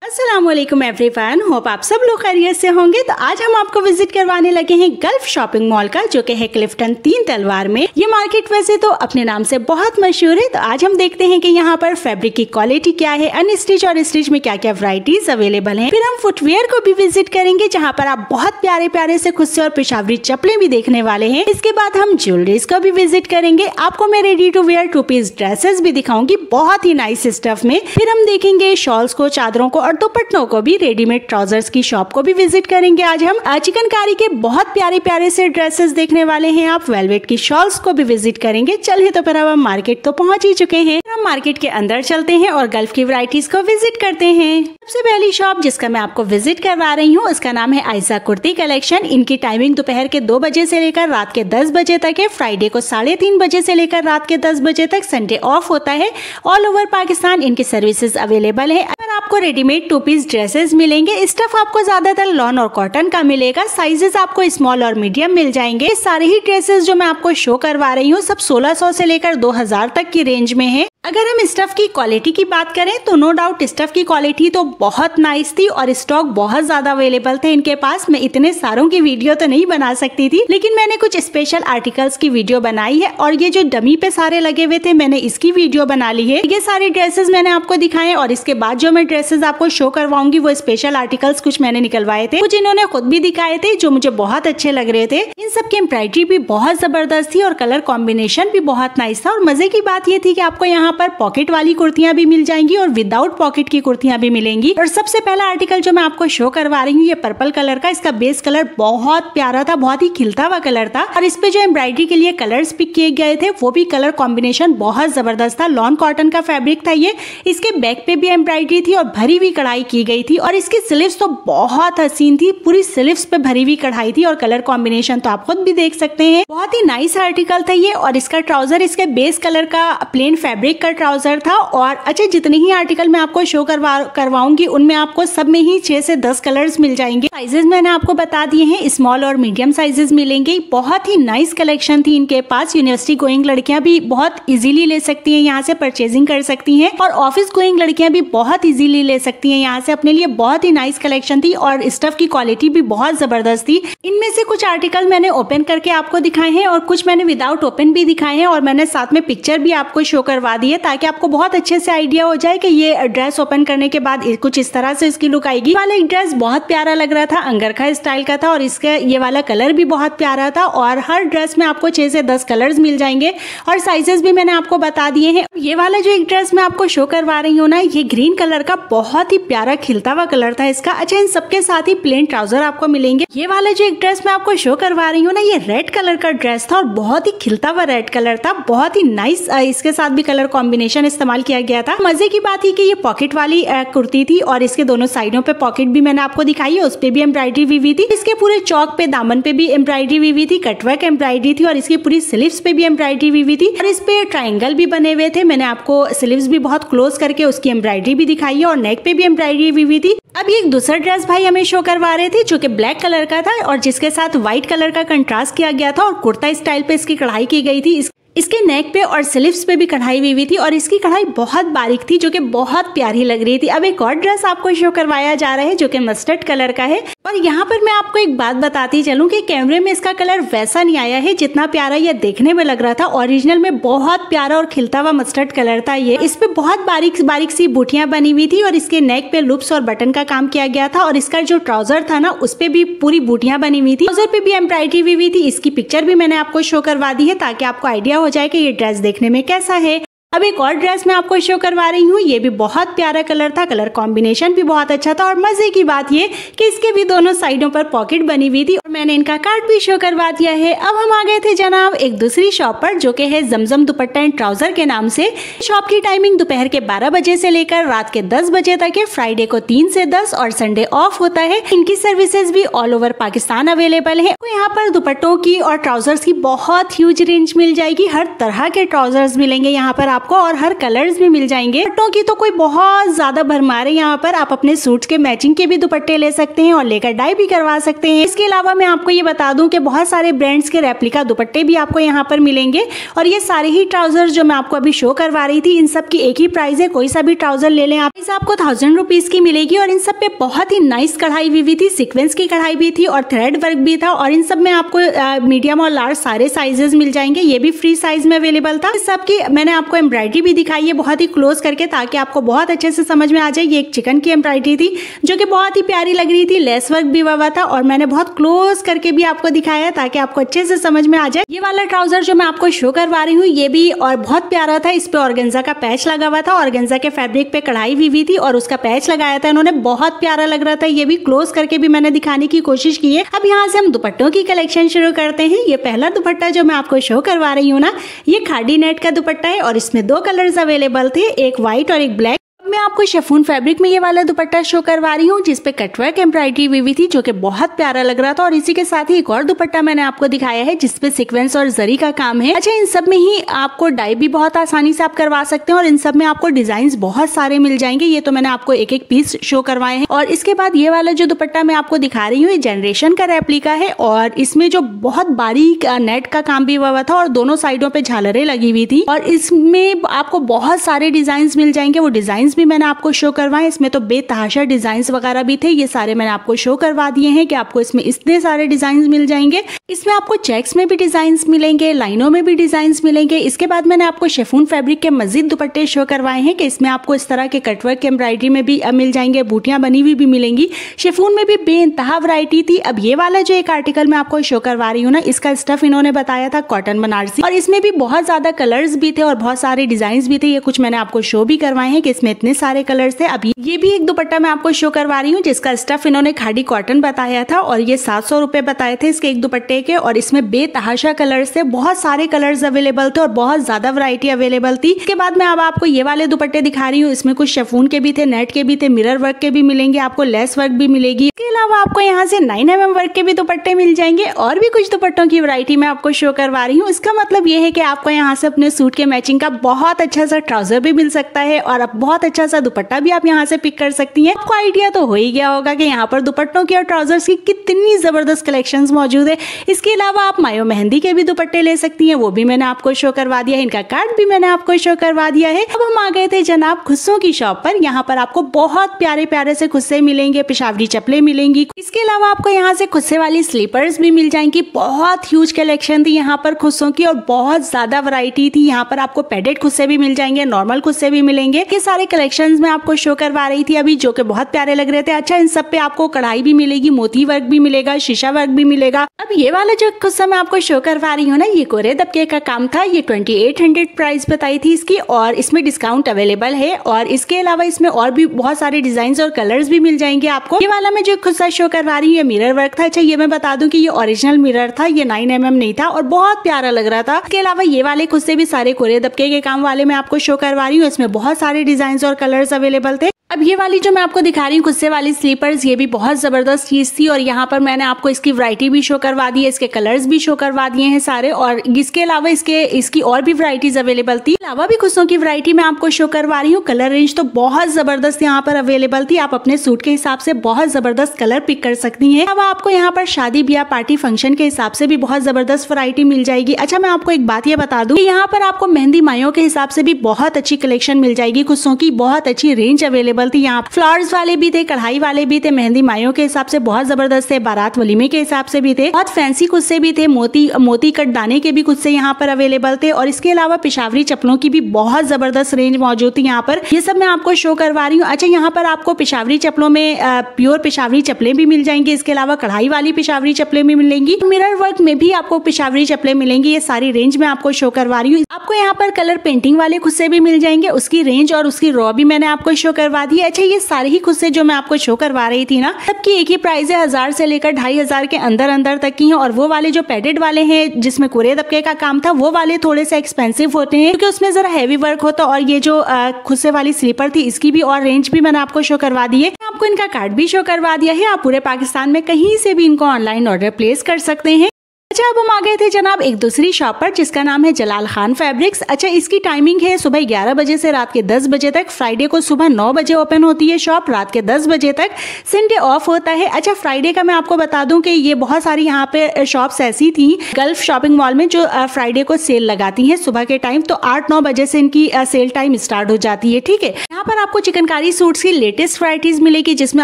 अस्सलामुअलैकुम everyone, hope आप सब लोग खैरियत से होंगे। तो आज हम आपको विजिट करवाने लगे हैं गल्फ शॉपिंग मॉल का, जो कि है क्लिफ्टन 3 तलवार में। ये मार्केट वैसे तो अपने नाम से बहुत मशहूर है। तो आज हम देखते हैं कि यहाँ पर फैब्रिक की क्वालिटी क्या है, अनस्टिच और स्टिच में क्या क्या वैरायटीज अवेलेबल हैं। फिर हम फुटवेयर को भी विजिट करेंगे, जहाँ पर आप बहुत प्यारे प्यारे से खुद से और पेशावरी चप्पलें भी देखने वाले हैं। इसके बाद हम ज्वेलरीज को भी विजिट करेंगे। आपको मैं ready to wear 2 piece dresses भी दिखाऊंगी, बहुत ही नाइस स्टफ में। फिर हम देखेंगे शॉल्स को, चादरों को और दुपट्टों को भी। रेडीमेड ट्राउजर्स की शॉप को भी विजिट करेंगे। आज हम चिकनकारी के बहुत प्यारे प्यारे से ड्रेसेस देखने वाले हैं। आप वेलवेट की शॉल्स को भी विजिट करेंगे। चलिए तो फिर अब हम मार्केट तो पहुंच ही चुके हैं। हम मार्केट के अंदर चलते हैं और गल्फ की वैरायटीज को विजिट करते हैं। सबसे पहली शॉप जिसका मैं आपको विजिट करवा रही हूँ, उसका नाम है आयशा कुर्ती कलेक्शन। इनकी टाइमिंग दोपहर के 2 बजे से लेकर रात के 10 बजे तक है। फ्राइडे को 3:30 बजे से लेकर रात के 10 बजे तक। संडे ऑफ होता है। ऑल ओवर पाकिस्तान इनकी सर्विसेज अवेलेबल है। आपको रेडीमेड 2 पीस ड्रेसेस मिलेंगे। स्टफ आपको ज्यादातर लॉन और कॉटन का मिलेगा। साइजेस आपको स्मॉल और मीडियम मिल जाएंगे। सारे ही ड्रेसेस जो मैं आपको शो करवा रही हूँ सब 1600 से लेकर 2000 तक की रेंज में है। अगर हम स्टफ की क्वालिटी की बात करें तो नो डाउट स्टफ की क्वालिटी तो बहुत नाइस थी और स्टॉक बहुत ज्यादा अवेलेबल थे इनके पास। मैं इतने सारों की वीडियो तो नहीं बना सकती थी, लेकिन मैंने कुछ स्पेशल आर्टिकल्स की वीडियो बनाई है। और ये जो डमी पे सारे लगे हुए थे, मैंने इसकी वीडियो बना ली है। ये सारे ड्रेसेस मैंने आपको दिखाए और इसके बाद जो मैं ड्रेसेस आपको शो करवाऊंगी वो स्पेशल आर्टिकल्स कुछ मैंने निकलवाए थे, कुछ इन्होंने खुद भी दिखाए थे जो मुझे बहुत अच्छे लग रहे थे। इन सब की एम्ब्रॉयडरी भी बहुत जबरदस्त थी और कलर कॉम्बिनेशन भी बहुत नाइस था। और मजे की बात ये थी कि आपको यहाँ पर पॉकेट वाली कुर्तियां भी मिल जाएंगी और विदाउट पॉकेट की कुर्तियां भी मिलेंगी। और सबसे पहला आर्टिकल जो मैं आपको शो करवा रही हूँ, ये पर्पल कलर का। इसका बेस कलर बहुत प्यारा था, बहुत ही खिलता हुआ कलर था। और इस पे जो एम्ब्रॉयडरी के लिए कलर्स पिक किए गए थे वो भी कलर कॉम्बिनेशन बहुत जबरदस्त था। लॉन कॉटन का फैब्रिक था ये। इसके बैक पे भी एम्ब्रॉयडरी थी और भरी हुई कढ़ाई की गई थी। और इसकी स्लीव्स तो बहुत हसीन थी, पूरी स्लीव्स पे भरी हुई कढ़ाई थी और कलर कॉम्बिनेशन तो आप खुद भी देख सकते हैं। बहुत ही नाइस आर्टिकल था ये। और इसका ट्राउजर इसके बेस कलर का प्लेन फैब्रिक का ट्राउजर था। और अच्छा, जितने ही आर्टिकल मैं आपको शो करवाऊंगी उनमें आपको सब में ही 6 से 10 कलर्स मिल जाएंगे। साइजेस मैंने आपको बता दिए हैं, स्मॉल और मीडियम साइजेस मिलेंगे। बहुत ही नाइस कलेक्शन थी इनके पास। यूनिवर्सिटी गोइंग लड़कियां भी बहुत इजीली ले सकती हैं, यहाँ से परचेजिंग कर सकती हैं। और ऑफिस गोइंग लड़कियां भी बहुत इजीली ले सकती हैं यहाँ से अपने लिए। बहुत ही नाइस कलेक्शन थी और स्टफ की क्वालिटी भी बहुत जबरदस्त थी। इनमें से कुछ आर्टिकल मैंने ओपन करके आपको दिखाए हैं और कुछ मैंने विदाउट ओपन भी दिखाए हैं। और मैंने साथ में पिक्चर भी आपको शो करवा दी है ताकि आपको बहुत अच्छे से आइडिया हो जाए कि ये ड्रेस ओपन करने के बाद कुछ इस तरह से इसकी लुक आएगी। वाला एक ड्रेस बहुत प्यारा लग रहा था, अंगरखा स्टाइल का था और इसका ये वाला कलर भी बहुत प्यारा था। और हर ड्रेस में आपको 6 से 10 कलर्स मिल जाएंगे और साइजेस भी मैंने आपको बता दिए हैं। ये वाला जो एक ड्रेस मैं आपको शो करवा रही हूँ ना, ये ग्रीन कलर का बहुत ही प्यारा खिलता हुआ कलर था इसका। अच्छा, इन सबके साथ ही प्लेन ट्राउजर आपको मिलेंगे। ये वाला जो एक ड्रेस मैं आपको शो करवा रही हूँ ना, ये रेड कलर का ड्रेस था और बहुत ही खिलता हुआ रेड कलर था। बहुत ही नाइस इसके साथ भी कलर कॉम्बिनेशन इस्तेमाल किया गया था। मजे की बात है कि ये पॉकेट वाली कुर्ती थी और इसके दोनों साइडों पे पॉकेट भी मैंने आपको दिखाई है, उस पे भी एम्ब्रॉयडरी हुई थी। इसके पूरे चौक पे दामन पे भी एम्ब्रॉयडरी हुई थी, कटवर्क एम्ब्रॉयडरी थी और इसकी पूरी स्लीव्स पे भी एम्ब्रॉयडरी हुई थी। और इस पे ट्रायंगल भी बने हुए थे। मैंने आपको स्लीव्स भी बहुत क्लोज करके उसकी एम्ब्रॉयडरी भी दिखाई है और नेक पे भी एम्ब्रॉयडरी हुई थी। अब ये एक दूसरा ड्रेस भाई हमें शो करवा रहे थे जो कि ब्लैक कलर का था और जिसके साथ व्हाइट कलर का कंट्रास्ट किया गया था और कुर्ता स्टाइल पे इसकी कढ़ाई की गई थी। इसके नेक पे और स्लीव्स पे भी कढ़ाई हुई थी और इसकी कढ़ाई बहुत बारीक थी जो कि बहुत प्यारी लग रही थी। अब एक और ड्रेस आपको शो करवाया जा रहा है जो कि मस्टर्ड कलर का है। और यहाँ पर मैं आपको एक बात बताती चलूं कि कैमरे में इसका कलर वैसा नहीं आया है जितना प्यारा ये देखने में लग रहा था। ओरिजिनल में बहुत प्यारा और खिलता हुआ मस्टर्ड कलर था ये। इस पे बहुत बारीक बारीक सी बूटियां बनी हुई थी और इसके नेक पे लूप्स और बटन का काम किया गया था। और इसका जो ट्राउजर था ना, उस पे भी पूरी बूटियां बनी हुई थी। ट्राउजर पे भी एम्ब्रॉयडरी हुई थी। इसकी पिक्चर भी मैंने आपको शो करवा दी है ताकि आपको आइडिया हो जाए कि ये ड्रेस देखने में कैसा है। अब एक और ड्रेस मैं आपको शो करवा रही हूँ। ये भी बहुत प्यारा कलर था, कलर कॉम्बिनेशन भी बहुत अच्छा था। और मजे की बात ये कि इसके भी दोनों साइडों पर पॉकेट बनी हुई थी और मैंने इनका कार्ड भी शो करवा दिया है। अब हम आ गए थे जनाब एक दूसरी शॉप पर जो कि है जमजम दुपट्टा एंड ट्राउजर के नाम से। शॉप की टाइमिंग दोपहर के 12 बजे से लेकर रात के 10 बजे तक है। फ्राइडे को 3 से 10 और संडे ऑफ होता है। इनकी सर्विसेज भी ऑल ओवर पाकिस्तान अवेलेबल है। तो यहाँ पर दुपट्टों की और ट्राउजर्स की बहुत ह्यूज रेंज मिल जाएगी। हर तरह के ट्राउजर्स मिलेंगे यहाँ पर आपको और हर कलर्स भी मिल जाएंगे। दुपट्टों की तो कोई बहुत ज्यादा भरमार है यहाँ पर। आप अपने सूट्स के मैचिंग के भी दुपट्टे ले सकते हैं और लेकर डाई भी करवा सकते हैं। इसके अलावा मैं आपको ये बता दूं कि बहुत सारे ब्रांड्स के रेप्लिका दुपट्टे भी आपको यहाँ पर मिलेंगे। और ये सारे ही ट्राउजर जो मैं आपको अभी शो करवा रही थी, इन सब की एक ही प्राइस है। कोई सा भी ट्राउजर ले लें आप, इस आपको 1000 रुपीज की मिलेगी। और इन सब पे बहुत ही नाइस कढ़ाई हुई थी, सीक्वेंस की कढ़ाई भी थी और थ्रेड वर्क भी था। और इन सब में आपको मीडियम और लार्ज सारे साइजेस मिल जाएंगे। ये भी फ्री साइज में अवेलेबल था। इस सब की मैंने आपको एम्ब्रॉयडरी भी दिखाई है बहुत ही क्लोज करके, ताकि आपको बहुत अच्छे से समझ में आ जाए। ये एक चिकन की एम्ब्रॉयडरी थी जो कि बहुत ही प्यारी लग रही थी, लेस वर्क भी हुआ था और मैंने बहुत क्लोज करके भी आपको दिखाया ताकि आपको अच्छे से समझ में आ जाए। ये वाला ट्राउजर जो मैं आपको शो करवा रही हूँ ये भी और बहुत प्यारा था। इस पे ऑर्गेन्जा का पैच लगा हुआ था, ऑर्गेन्जा के फैब्रिक पे कढ़ाई हुई थी और उसका पैच लगाया था इन्होंने, बहुत प्यारा लग रहा था। ये भी क्लोज करके भी मैंने दिखाने की कोशिश की है। अब यहाँ से हम दुपट्टों की कलेक्शन शुरू करते हैं। ये पहला दुपट्टा जो मैं आपको शो करवा रही हूँ ना, ये खादी नेट का दुपट्टा है और इसमें 2 कलर्स अवेलेबल थे, एक व्हाइट और एक ब्लैक। मैं आपको शिफॉन फैब्रिक में ये वाला दुपट्टा शो करवा रही हूँ जिसपे कटवर्क एम्ब्रॉयडरी हुई थी जो कि बहुत प्यारा लग रहा था। और इसी के साथ ही एक और दुपट्टा मैंने आपको दिखाया है जिसपे सीक्वेंस और जरी का काम है। अच्छा, इन सब में ही आपको डाई भी बहुत आसानी से आप करवा सकते हैं और इन सब में आपको डिजाइन बहुत सारे मिल जाएंगे। ये तो मैंने आपको एक एक पीस शो करवाए हैं। और इसके बाद ये वाला जो दुपट्टा मैं आपको दिखा रही हूँ ये जनरेशन का रेप्लिका है और इसमें जो बहुत बारीक नेट का काम भी हुआ था और दोनों साइडों पे झालरें लगी हुई थी और इसमें आपको बहुत सारे डिजाइन मिल जाएंगे। वो डिजाइन भी मैंने आपको शो करवाए। इसमें तो बेतहाशा डिजाइन वगैरह भी थे, ये सारे मैंने आपको शो करवा दिए हैं कि आपको इसमें इतने सारे डिजाइन मिल जाएंगे। इसमें आपको चेक्स में भी डिजाइन मिलेंगे, लाइनों में भी डिजाइन मिलेंगे। इसके बाद मैंने आपको शिफॉन फैब्रिक के मजीद दुपट्टे शो करवाए हैं कि इसमें आपको इस तरह के कटवर्क के एम्ब्रॉयडरी में भी मिल जाएंगे, बूटियां बनी हुई भी मिलेंगी। शिफॉन में भी बेइंतहा वैरायटी थी। अब ये वाला जो एक आर्टिकल मैं आपको शो करवा रही हूँ ना, इसका स्टफ इन्होंने बताया था कॉटन बनारसी और इसमें भी बहुत ज्यादा कलर्स भी थे और बहुत सारे डिजाइन भी थे। ये कुछ मैंने आपको शो भी करवाए हैं कि इसमें इतने सारे कलर्स थे। अब ये भी एक दुपट्टा मैं आपको शो करवा रही हूँ जिसका स्टफ इन्होंने खादी कॉटन बताया था और ये 700 रुपए बताए थे इसके एक दुपट्टे के। और इसमें बेतहाशा कलर्स थे, बहुत सारे कलर्स अवेलेबल थे और बहुत ज्यादा वैरायटी अवेलेबल थी। इसके बाद मैं अब आपको ये वाले दुपट्टे दिखा रही हूँ। इसमें कुछ शिफॉन के भी थे, नेट के भी थे, मिरर वर्क के भी मिलेंगे, आपको लेस वर्क भी मिलेगी। इसके अलावा आपको यहाँ से 9mm वर्क के भी दुपट्टे मिल जाएंगे और भी कुछ दुपट्टों की वैरायटी मैं आपको शो करवा रही हूँ। इसका मतलब ये है कि आपको यहाँ से अपने सूट के मैचिंग का बहुत अच्छा सा ट्राउजर भी मिल सकता है और अब बहुत अच्छा सा दुपट्टा भी आप यहाँ से पिक कर सकती हैं। आपको आइडिया तो हो ही गया होगा कि यहाँ पर दुपट्टों की और ट्राउजर्स की कितनी जबरदस्त कलेक्शंस मौजूद है। इसके अलावा आप मायो मेहंदी के भी दुपट्टे ले सकती हैं, वो भी मैंने आपको शो करवा दिया है। इनका कार्ड भी मैंने आपको शो करवा दिया है। अब हम आ गए थे जनाब खुस्सों की शॉप पर। यहाँ पर आपको बहुत प्यारे प्यारे से खुस्से मिलेंगे, पेशावरी चप्पलें मिलेंगी। इसके अलावा आपको यहाँ से खुस्से वाली स्लीपर्स भी मिल जाएंगी। बहुत ह्यूज कलेक्शन थी यहाँ पर खुस्सों की और बहुत ज्यादा वैरायटी थी। यहाँ पर आपको पैडेड खुस्से भी मिल जाएंगे, नॉर्मल खुस्से भी मिलेंगे। ये सारे कलेक्शंस में आपको शो करवा रही थी अभी, जो कि बहुत प्यारे लग रहे थे। अच्छा, इन सब पे आपको कढ़ाई भी मिलेगी, मोती वर्क भी मिलेगा, शीशा वर्क भी मिलेगा। अब ये वाला जो खुस्सा मैं आपको शो करवा रही हूँ ना, ये कोरे दबके का काम था। ये 2800 प्राइस बताई थी इसकी और इसमें डिस्काउंट अवेलेबल है। और इसके अलावा इसमें और भी बहुत सारे डिजाइन और कलर्स भी मिल जाएंगे आपको। ये वाला मैं जो खुस्सा शो करवा रही हूँ ये मिरर वर्क था। अच्छा, ये मैं बता दूं कि ये ओरिजिनल मिरर था, ये 9mm नहीं था और बहुत प्यारा लग रहा था। इसके अलावा ये वाले खुस्से भी सारे कोरे दबके के काम वाले मैं आपको शो करवा रही हूँ। इसमें बहुत सारे डिजाइन और कलर्स अवेलेबल थे। अब ये वाली जो मैं आपको दिखा रही हूँ खुस्से वाली स्लीपर्स, ये भी बहुत जबरदस्त चीज थी और यहाँ पर मैंने आपको इसकी वैरायटी भी शो करवा दी है, इसके कलर्स भी शो करवा दिए हैं सारे। और इसके अलावा इसकी और भी वैरायटीज अवेलेबल थी। अलावा भी खुस्सों की वैरायटी मैं आपको शो करवा रही हूँ। कलर रेंज तो बहुत जबरदस्त यहाँ पर अवेलेबल थी। आप अपने सूट के हिसाब से बहुत जबरदस्त कलर पिक कर सकती हैं। अब आपको यहाँ पर शादी ब्याह पार्टी फंक्शन के हिसाब से भी बहुत जबरदस्त वैरायटी मिल जाएगी। अच्छा, मैं आपको एक बात ये बता दूं कि यहाँ पर आपको मेहंदी मायों के हिसाब से भी बहुत अच्छी कलेक्शन मिल जाएगी। खुस्सों की बहुत अच्छी रेंज अवेलेबल थी। यहाँ फ्लावर्स वाले भी थे, कढ़ाई वाले भी थे, मेहंदी मायों के हिसाब से बहुत जबरदस्त थे, बारात वलीमे के हिसाब से भी थे, बहुत फैंसी खुस्से भी थे, मोती कट दाने के भी खुस्से यहाँ पर अवेलेबल थे। और इसके अलावा पेशावरी चप्पलों की भी बहुत जबरदस्त रेंज मौजूद थी यहाँ पर। ये सब मैं आपको शो करवा रही हूँ। अच्छा, यहाँ पर आपको पेशावरी चप्पलों में प्योर पेशावरी चप्पलें भी मिल जाएंगी। इसके अलावा कढ़ाई वाली पेशावरी चप्पलें भी मिलेंगी, मिरर वर्क में भी आपको पेशावरी चप्पलें मिलेंगी। ये सारी रेंज में आपको शो करवा रही हूँ। आपको यहाँ पर कलर पेंटिंग वाले खुस्से भी मिल जाएंगे, उसकी रेंज और उसकी रॉ भी मैंने आपको शो करवा दी है। अच्छा, ये सारे ही खुस्से जो मैं आपको शो करवा रही थी ना, सबकी एक ही प्राइस है, 1000 से लेकर 2500 के अंदर तक की है। और वो वाले जो पैडेड वाले हैं जिसमें कोरे दबके का काम था, वो वाले थोड़े से एक्सपेंसिव होते हैं क्योंकि उसमें जरा हैवी वर्क होता है। और ये जो खुस्से वाली स्लीपर थी इसकी भी और रेंज भी मैंने आपको शो करवा दी है। आपको इनका कार्ड भी शो करवा दिया है। आप पूरे पाकिस्तान में कहीं से भी इनको ऑनलाइन ऑर्डर प्लेस कर सकते हैं। अच्छा, अब हम आ गए थे जनाब एक दूसरी शॉप पर जिसका नाम है जलाल खान फैब्रिक्स। अच्छा, इसकी टाइमिंग है सुबह 11 बजे से रात के 10 बजे तक। फ्राइडे को सुबह 9 बजे ओपन होती है शॉप, रात के 10 बजे तक। संडे ऑफ होता है। अच्छा, फ्राइडे का मैं आपको बता दूं कि ये बहुत सारी यहाँ पे शॉप्स ऐसी थी गल्फ शॉपिंग मॉल में जो फ्राइडे को सेल लगाती हैं सुबह के टाइम, तो 8-9 बजे से इनकी सेल टाइम स्टार्ट हो जाती है। ठीक है, यहाँ पर आपको चिकनकारी सूट्स की लेटेस्ट वैरायटीज मिलेगी जिसमें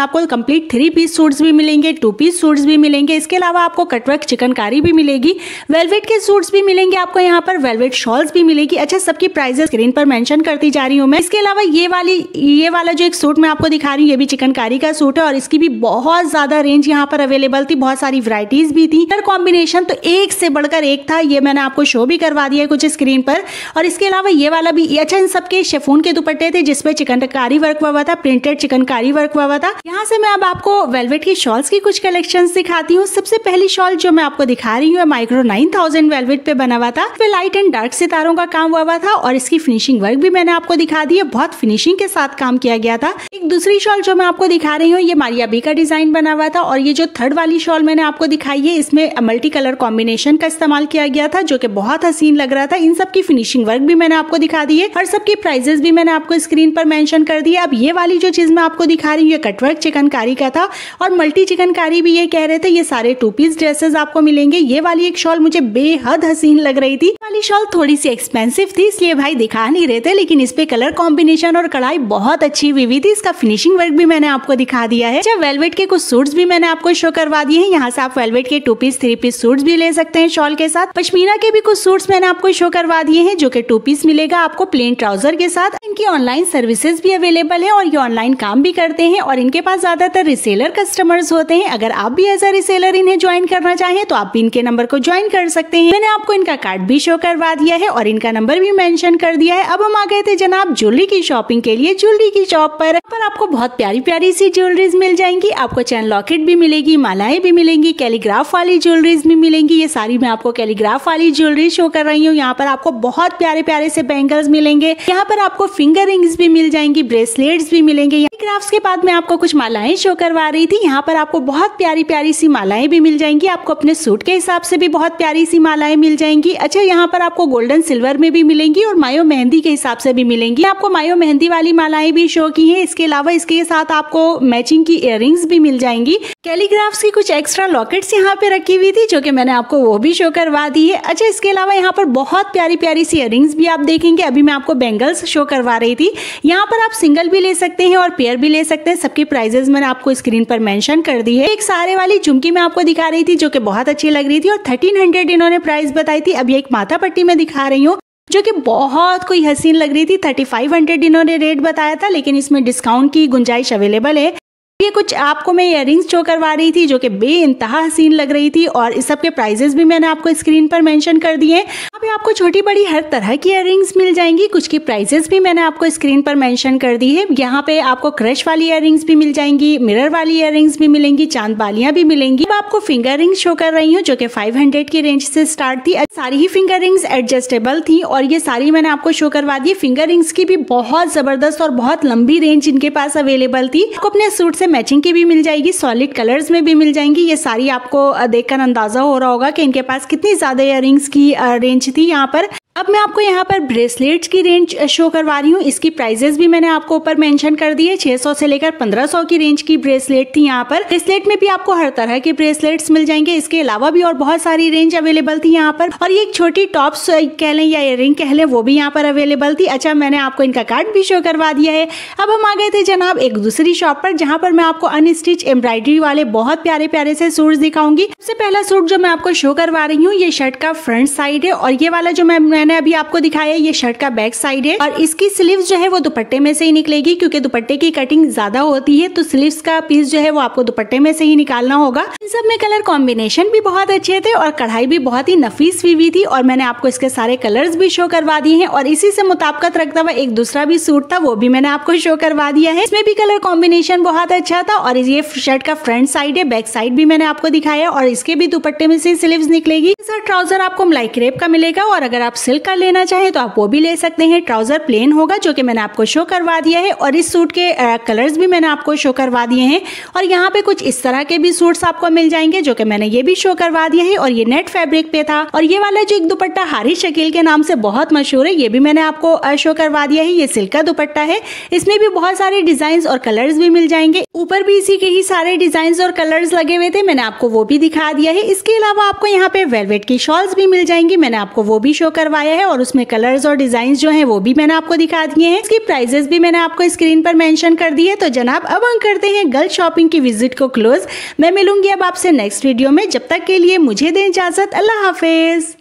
आपको कंप्लीट 3 पीस सूट्स भी मिलेंगे, 2 पीस सूट्स भी मिलेंगे। इसके अलावा आपको कटवर्क चिकनकारी भी मिलेगी, वेलवेट के सूट्स भी मिलेंगे आपको, यहाँ पर वेलवेट शॉल्स भी मिलेगी। अच्छा, सबकी प्राइसेस स्क्रीन पर मेंशन करती जा रही हूँ मैं। इसके अलावा ये वाला जो एक सूट मैं आपको दिखा रही हूँ ये भी चिकनकारी का सूट है और इसकी भी बहुत ज्यादा रेंज यहाँ पर अवेलेबल थी, बहुत सारी वैरायटीज भी थी। कलर कॉम्बिनेशन तो एक से बढ़कर एक था, ये मैंने आपको शो भी करवा दिया है कुछ स्क्रीन पर। और इसके अलावा ये वाला भी अच्छा, इन सबके शिफॉन के दुपट्टे थे जिसपे चिकनकारी वर्क हुआ था, प्रिंटेड चिकनकारी वर्क हुआ था। यहाँ से मैं अब आपको वेलवेट की शॉल्स की कुछ कलेक्शन दिखाती हूँ। सबसे पहली शॉल जो मैं आपको दिखा रही हूँ माइक्रो 9000 वेलवेट पे बना हुआ था, पे लाइट एंड डार्क सितारों का काम हुआ था और इसकी फिनिशिंग वर्क भी मैंने आपको दिखा दी है, बहुत फिनिशिंग के साथ काम किया गया था। एक दूसरी शॉल जो मैं आपको दिखा रही हूँ ये मारिया बी का डिजाइन बना हुआ था और ये जो थर्ड वाली शॉल मैंने आपको दिखाई है इसमें मल्टी कलर कॉम्बिनेशन का इस्तेमाल किया गया था जो कि बहुत हसीन लग रहा था। इन सब की फिनिशिंग वर्क भी मैंने आपको दिखा दी है और सबकी प्राइजेस भी मैंने आपको स्क्रीन पर मेंशन कर दी है। अब ये वाली जो चीज मैं आपको दिखा रही हूँ ये कटवर्क चिकनकारी का था और मल्टी चिकनकारी भी ये कह रहे थे। ये सारे 2 पीस ड्रेसेस आपको मिलेंगे। ये वाली एक शॉल मुझे बेहद हसीन लग रही थी, वाली शॉल थोड़ी सी एक्सपेंसिव थी इसलिए भाई दिखा नहीं रहे थे, लेकिन इस पे कलर कॉम्बिनेशन और कढ़ाई बहुत अच्छी हुई थी। इसका फिनिशिंग वर्क भी मैंने आपको दिखा दिया है। अच्छा, वेलवेट के कुछ सूट्स भी मैंने आपको शो करवा दिए हैं। यहाँ से आप वेलवेट के 2 पीस 3 पीस सूट्स भी ले सकते हैं शॉल के साथ। पश्मीना के भी कुछ सूट्स मैंने आपको शो करवा दिए हैं जो कि 2 पीस मिलेगा आपको प्लेन ट्राउजर के साथ। इनकी ऑनलाइन सर्विसेज भी अवेलेबल है और ये ऑनलाइन काम भी करते हैं और इनके पास ज्यादातर रिसेलर कस्टमर्स होते हैं। अगर आप भी एज अ रिसेलर इन्हें ज्वाइन करना चाहें तो आप भी इनके नंबर को ज्वाइन कर सकते हैं। मैंने आपको इनका कार्ड भी शो करवा दिया है और इनका नंबर भी मेंशन कर दिया है। अब हम आ गए थे जनाब ज्वेलरी की शॉपिंग के लिए। ज्वेलरी की शॉप पर आपको बहुत प्यारी प्यारी सी ज्वेलरीज मिल जाएंगी। आपको चैन लॉकेट भी मिलेगी, मालाएं भी मिलेंगी, कैलीग्राफ वाली ज्वेलरीज भी मिलेंगी। ये सारी मैं आपको कैलीग्राफ वाली ज्वेलरी शो कर रही हूँ। यहाँ पर आपको बहुत प्यारे प्यारे से बैंगल्स मिलेंगे। यहाँ पर आपको फिंगर रिंग्स भी मिल जाएंगी, ब्रेसलेट्स भी मिलेंगे। कैलीग्राफ्स के बाद मैं आपको कुछ मालाएं शो करवा रही थी। यहाँ पर आपको बहुत प्यारी प्यारी सी मालाएं भी मिल जाएंगी। आपको अपने सूट के हिसाब से भी बहुत प्यारी सी मालाएं मिल जाएंगी। अच्छा, यहाँ पर आपको गोल्डन सिल्वर में भी मिलेंगी और मायो मेहंदी के हिसाब से भी मिलेंगी। आपको मायो मेहंदी वाली मालाएं भी शो की है। इसके अलावा इसके साथ आपको मैचिंग की इयररिंग्स भी मिल जाएंगी। कैलीग्राफ्स की कुछ एक्स्ट्रा लॉकेट्स यहाँ पे रखी हुई थी जो कि मैंने आपको वो भी शो करवा दी है। अच्छा, इसके अलावा यहाँ पर बहुत प्यारी प्यारी सी इयररिंग्स भी आप देखेंगे। अभी मैं आपको बैंगल्स शो करवा रही थी। यहाँ पर आप सिंगल भी ले सकते हैं और पेयर भी ले सकते हैं। सबकी प्राइजेस मैंने आपको स्क्रीन पर मेंशन कर दी है। एक सारे वाली झुमकी मैं आपको दिखा रही थी जो कि बहुत अच्छी लग रही थी और 1300 इन्होंने प्राइस बताई थी। अभी एक माथा पट्टी में दिखा रही हूँ जो कि बहुत कोई हसीन लग रही थी। 3500 इन्होंने रेट बताया था, लेकिन इसमें डिस्काउंट की गुंजाइश अवेलेबल है। ये कुछ आपको मैं इयररिंग्स शो करवा रही थी जो कि बेइंतहा हसीन लग रही थी और इस सब के प्राइजेस भी मैंने आपको स्क्रीन पर मेंशन कर दिए हैं। अभी आपको छोटी बड़ी हर तरह की इयररिंग्स मिल जाएंगी। कुछ की प्राइजेस भी मैंने आपको स्क्रीन पर मेंशन कर दी है। यहाँ पे आपको क्रश वाली इयररिंग्स भी मिल जाएंगी, मिरर वाली इयररिंग्स भी मिलेंगी, चांद बालियां भी मिलेंगी। अब आपको फिंगर रिंग्स शो कर रही हूँ जो कि 500 की रेंज से स्टार्ट थी। सारी ही फिंगर रिंग्स एडजस्टेबल थी और ये सारी मैंने आपको शो करवा दी। फिंगर रिंग्स की भी बहुत जबरदस्त और बहुत लंबी रेंज इनके पास अवेलेबल थी। आपको अपने सूट से मैचिंग की भी मिल जाएगी, सॉलिड कलर्स में भी मिल जाएंगी। ये सारी आपको देखकर अंदाजा हो रहा होगा कि इनके पास कितनी ज्यादा इयररिंग्स की रेंज थी यहाँ पर। अब मैं आपको यहाँ पर ब्रेसलेट्स की रेंज शो करवा रही हूँ। इसकी प्राइजेस भी मैंने आपको ऊपर मेंशन कर दी है। 600 से लेकर 1500 की रेंज की ब्रेसलेट थी यहाँ पर। ब्रेसलेट में भी आपको हर तरह के ब्रेसलेट्स मिल जाएंगे। इसके अलावा भी और बहुत सारी रेंज अवेलेबल थी यहाँ पर और ये एक छोटी टॉप्स कह लें या इयररिंग कह लें वो भी यहाँ पर अवेलेबल थी। अच्छा, मैंने आपको इनका कार्ड भी शो करवा दिया है। अब हम आ गए थे जनाब एक दूसरी शॉप पर जहाँ पर मैं आपको अनस्टिच एम्ब्रॉयडरी वाले बहुत प्यारे प्यारे से सूट्स दिखाऊंगी। सबसे पहला सूट जो मैं आपको शो करवा रही हूँ ये शर्ट का फ्रंट साइड है और ये वाला जो मैंने अभी आपको दिखाया ये शर्ट का बैक साइड है और इसकी स्लीव्स जो है वो दुपट्टे में से ही निकलेगी क्योंकि दुपट्टे की कटिंग ज्यादा होती है तो स्लीव्स का पीस जो है वो आपको दुपट्टे में से ही निकालना होगा। इन सब में कलर कॉम्बिनेशन भी बहुत अच्छे थे और कढ़ाई भी बहुत ही नफीस हुई थी और मैंने आपको इसके सारे कलर्स भी शो करवा दिए हैं और इसी से मुताबिकत रखता हुआ एक दूसरा भी सूट था वो भी मैंने आपको शो करवा दिया है। इसमें भी कलर कॉम्बिनेशन बहुत अच्छा था और ये शर्ट का फ्रंट साइड है, बैक साइड भी मैंने आपको दिखाया और इसके भी दुपट्टे में से स्लीव्स निकलेगी। सर ट्राउजर आपको मलाई क्रेप का मिलेगा और अगर आप सिल्क का लेना चाहें तो आप वो भी ले सकते हैं। ट्राउजर प्लेन होगा जो कि मैंने आपको शो करवा दिया है और इस सूट के कलर्स भी मैंने आपको शो करवा दिए हैं। और यहाँ पे कुछ इस तरह के भी सूट्स आपको मिल जाएंगे जो कि मैंने ये भी शो करवा दिया है और ये नेट फैब्रिक पे था। और ये वाला जो एक दुपट्टा हारिस शकील के नाम से बहुत मशहूर है, ये भी मैंने आपको शो करवा दिया है। ये सिल्क का दुपट्टा है, इसमें भी बहुत सारे डिजाइन और कलर्स भी मिल जाएंगे। ऊपर भी इसी के ही सारे डिजाइन और कलर्स लगे हुए थे, मैंने आपको वो भी दिखा दिया है। इसके अलावा आपको यहाँ पे वेलवेट की शॉल्स भी मिल जाएंगी, मैंने आपको वो भी शो करवाया है और उसमें कलर्स और डिजाइन जो है वो भी मैंने आपको दिखा दिए हैं। इसकी प्राइजेस भी मैंने आपको स्क्रीन पर मेंशन कर दी है। तो जनाब अब हम करते हैं गल्फ शॉपिंग की विजिट को क्लोज। मैं मिलूंगी अब आपसे नेक्स्ट वीडियो में, जब तक के लिए मुझे दें इजाजत। अल्लाह हाफिज।